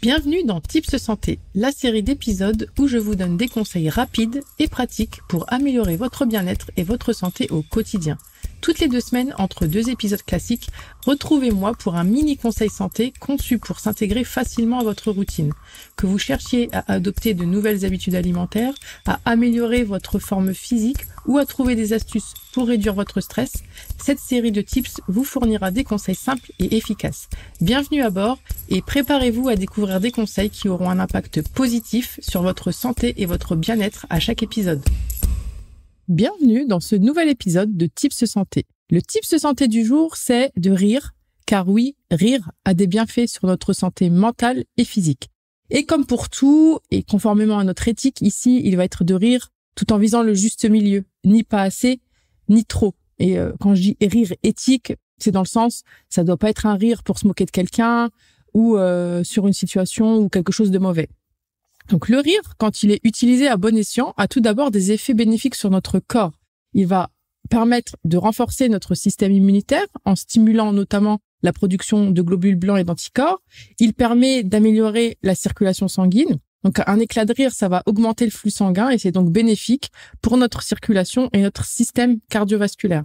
Bienvenue dans Tips Santé, la série d'épisodes où je vous donne des conseils rapides et pratiques pour améliorer votre bien-être et votre santé au quotidien. Toutes les 2 semaines, entre 2 épisodes classiques, retrouvez-moi pour un mini conseil santé conçu pour s'intégrer facilement à votre routine. Que vous cherchiez à adopter de nouvelles habitudes alimentaires, à améliorer votre forme physique ou à trouver des astuces pour réduire votre stress, cette série de tips vous fournira des conseils simples et efficaces. Bienvenue à bord et préparez-vous à découvrir des conseils qui auront un impact positif sur votre santé et votre bien-être à chaque épisode. Bienvenue dans ce nouvel épisode de Tips Santé. Le Tips Santé du jour, c'est de rire, car oui, rire a des bienfaits sur notre santé mentale et physique. Et comme pour tout, et conformément à notre éthique, ici, il va être de rire tout en visant le juste milieu, ni pas assez, ni trop. Et quand je dis rire éthique, c'est dans le sens, ça doit pas être un rire pour se moquer de quelqu'un ou sur une situation ou quelque chose de mauvais. Donc le rire, quand il est utilisé à bon escient, a tout d'abord des effets bénéfiques sur notre corps. Il va permettre de renforcer notre système immunitaire en stimulant notamment la production de globules blancs et d'anticorps. Il permet d'améliorer la circulation sanguine. Donc un éclat de rire, ça va augmenter le flux sanguin et c'est donc bénéfique pour notre circulation et notre système cardiovasculaire.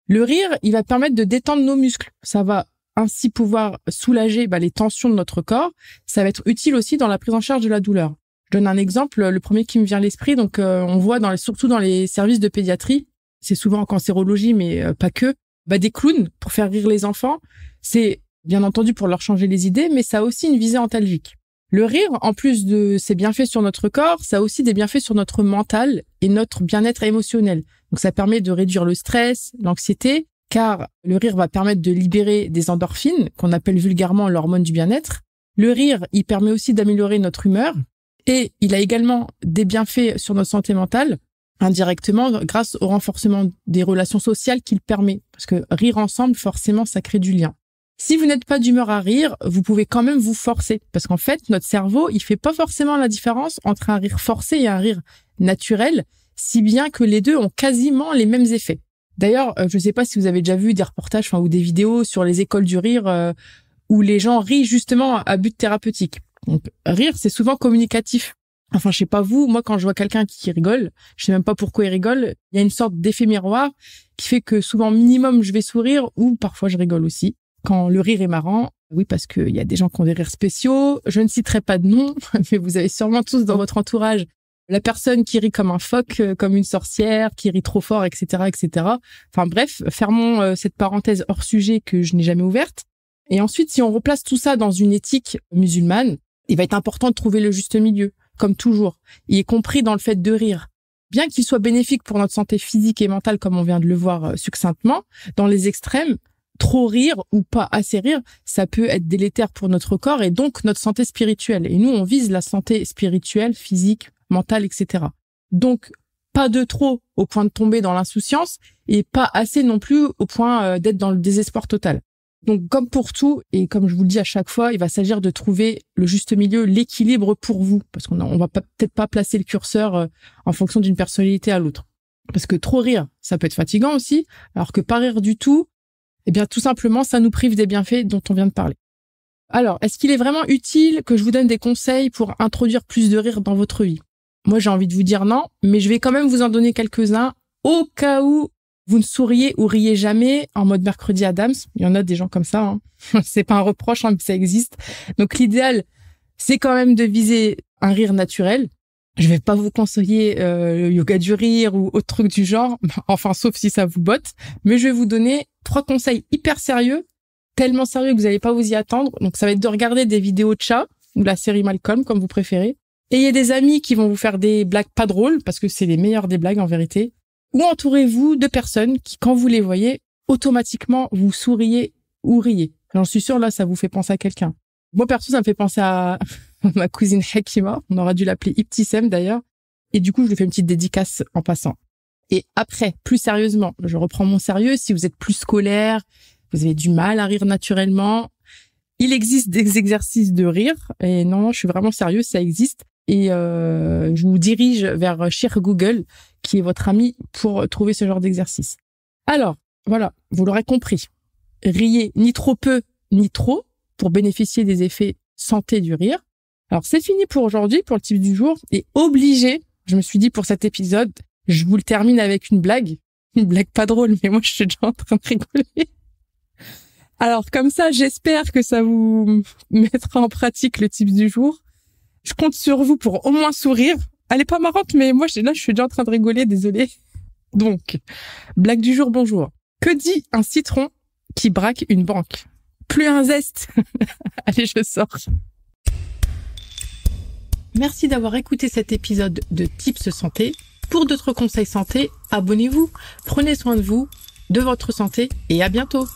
Le rire, il va permettre de détendre nos muscles. Ça va ainsi pouvoir soulager les tensions de notre corps. Ça va être utile aussi dans la prise en charge de la douleur. Je donne un exemple, le premier qui me vient à l'esprit. Donc, on voit surtout dans les services de pédiatrie, c'est souvent en cancérologie, mais pas que, des clowns pour faire rire les enfants. C'est bien entendu pour leur changer les idées, mais ça a aussi une visée antalgique. Le rire, en plus de ses bienfaits sur notre corps, ça a aussi des bienfaits sur notre mental et notre bien-être émotionnel. Donc, ça permet de réduire le stress, l'anxiété, car le rire va permettre de libérer des endorphines, qu'on appelle vulgairement l'hormone du bien-être. Le rire, il permet aussi d'améliorer notre humeur. Et il a également des bienfaits sur notre santé mentale, indirectement, grâce au renforcement des relations sociales qu'il permet. Parce que rire ensemble, forcément, ça crée du lien. Si vous n'êtes pas d'humeur à rire, vous pouvez quand même vous forcer. Parce qu'en fait, notre cerveau, il fait pas forcément la différence entre un rire forcé et un rire naturel, si bien que les deux ont quasiment les mêmes effets. D'ailleurs, je ne sais pas si vous avez déjà vu des reportages ou des vidéos sur les écoles du rire où les gens rient justement à but thérapeutique. Donc, rire, c'est souvent communicatif. Enfin, je sais pas vous, moi, quand je vois quelqu'un qui rigole, je sais même pas pourquoi il rigole, il y a une sorte d'effet miroir qui fait que souvent, minimum, je vais sourire ou parfois je rigole aussi. Quand le rire est marrant, oui, parce qu'il y a des gens qui ont des rires spéciaux. Je ne citerai pas de nom, mais vous avez sûrement tous dans votre entourage la personne qui rit comme un phoque, comme une sorcière, qui rit trop fort, etc., etc. Enfin bref, fermons cette parenthèse hors sujet que je n'ai jamais ouverte. Et ensuite, si on replace tout ça dans une éthique musulmane, il va être important de trouver le juste milieu, comme toujours, y compris dans le fait de rire. Bien qu'il soit bénéfique pour notre santé physique et mentale, comme on vient de le voir succinctement, dans les extrêmes, trop rire ou pas assez rire, ça peut être délétère pour notre corps et donc notre santé spirituelle. Et nous, on vise la santé spirituelle, physique, mentale, etc. Donc, pas de trop au point de tomber dans l'insouciance et pas assez non plus au point d'être dans le désespoir total. Donc, comme pour tout, et comme je vous le dis à chaque fois, il va s'agir de trouver le juste milieu, l'équilibre pour vous. Parce qu'on va peut-être pas placer le curseur en fonction d'une personnalité à l'autre. Parce que trop rire, ça peut être fatigant aussi, alors que pas rire du tout, tout simplement, ça nous prive des bienfaits dont on vient de parler. Alors, est-ce qu'il est vraiment utile que je vous donne des conseils pour introduire plus de rire dans votre vie? Moi, j'ai envie de vous dire non, mais je vais quand même vous en donner quelques-uns au cas où vous ne souriez ou riez jamais en mode mercredi Adams. Il y en a des gens comme ça, hein. C'est pas un reproche, mais ça existe. Donc, l'idéal, c'est quand même de viser un rire naturel. Je vais pas vous conseiller le yoga du rire ou autre truc du genre. Enfin, sauf si ça vous botte. Mais je vais vous donner 3 conseils hyper sérieux, tellement sérieux que vous n'allez pas vous y attendre. Donc, ça va être de regarder des vidéos de chats ou la série Malcolm, comme vous préférez. Ayez des amis qui vont vous faire des blagues pas drôles, parce que c'est les meilleures des blagues en vérité. Ou entourez-vous de personnes qui, quand vous les voyez, automatiquement vous souriez ou riez. J'en suis sûre, là, ça vous fait penser à quelqu'un. Moi, perso, ça me fait penser à ma cousine Hakima. On aurait dû l'appeler Ibtissem, d'ailleurs. Et du coup, je lui fais une petite dédicace en passant. Et après, plus sérieusement, je reprends mon sérieux. Si vous êtes plus scolaire, vous avez du mal à rire naturellement, il existe des exercices de rire. Et non, je suis vraiment sérieuse, ça existe. Et je vous dirige vers Cher Google, qui est votre ami, pour trouver ce genre d'exercice. Alors, voilà, vous l'aurez compris. Riez ni trop peu, ni trop, pour bénéficier des effets santé du rire. Alors, c'est fini pour aujourd'hui, pour le type du jour. Et obligé, je me suis dit pour cet épisode, je vous le termine avec une blague. Une blague pas drôle, mais moi, je suis déjà en train de rigoler. Alors, comme ça, j'espère que ça vous mettra en pratique le type du jour. Je compte sur vous pour au moins sourire. Elle est pas marrante, mais moi, je suis déjà en train de rigoler, désolée. Donc, blague du jour, bonjour. Que dit un citron qui braque une banque? Plus un zeste. Allez, je sors. Merci d'avoir écouté cet épisode de Tips Santé. Pour d'autres conseils santé, abonnez-vous. Prenez soin de vous, de votre santé et à bientôt.